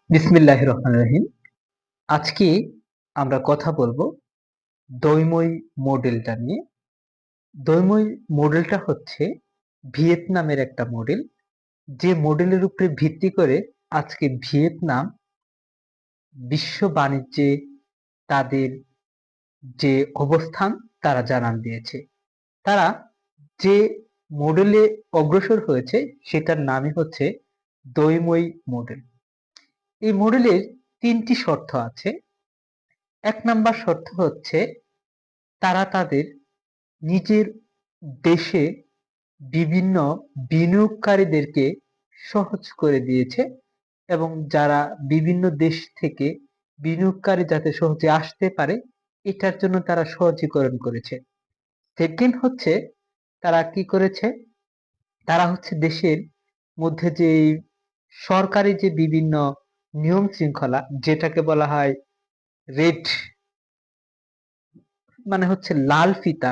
বিসমিল্লাহির রহমানির রহিম। আজকে আমরা কথা বলবো দৈমই মডেলটা নিয়ে। দৈমই মডেলটা হচ্ছে ভিয়েতনামের একটা মডেল। যে মডেলের উপরে ভিত্তি করে আজকে ভিয়েতনাম বিশ্ব বাণিজ্যে তাদের যে অবস্থান তারা জানান দিয়েছে। তারা যে মডেলে অগ্রসর হয়েছে সেটার নামই হচ্ছে দৈমই মডেল। এই মডেলের ৩টি শর্ত আছে। ১ নাম্বার শর্ত হচ্ছে তারা তাদের নিজের দেশে বিভিন্ন বিনিয়োগকারীদেরকে সহজ করে দিয়েছে এবং যারা বিভিন্ন দেশ থেকে বিনিয়োগকারী যাতে সহজে আসতে পারে এটার জন্য তারা সহজীকরণ করেছে। সেকেন্ড হচ্ছে তারা কি করেছে? তারা হচ্ছে দেশের মধ্যে যে সরকারি যে বিভিন্ন নিয়ম শৃঙ্খলা যেটাকে বলা হয় রেড মানে হচ্ছে লাল ফিতা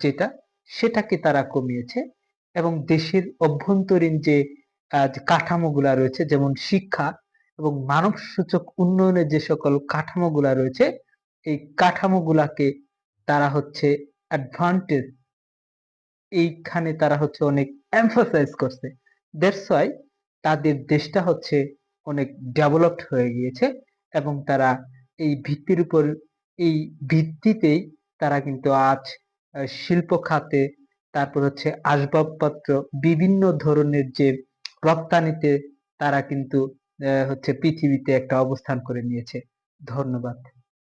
যেটা সেটাকে তারা কমিয়েছে এবং দেশের অভ্যন্তরীণ যে কাঠামোগুলা রয়েছে যেমন শিক্ষা এবং মানব সূচক উন্নয়নের যে সকল কাঠামোগুলা রয়েছে এই কাঠামোগুলাকে তারা হচ্ছে অ্যাডভান্টেজ এইখানে তারা হচ্ছে অনেক এমফাসাইজ করছে। দ্যাটস ওয়াই তাদের দেশটা হচ্ছে অনেক ডেভেলপড হয়ে গিয়েছে এবং তারা এই ভিত্তির উপর এই ভিত্তিতেই তারা কিন্তু আজ শিল্প খাতে তারপর হচ্ছে আসবাবপত্র বিভিন্ন ধরনের যে রপ্তানিতে তারা কিন্তু হচ্ছে পৃথিবীতে একটা অবস্থান করে নিয়েছে। ধন্যবাদ।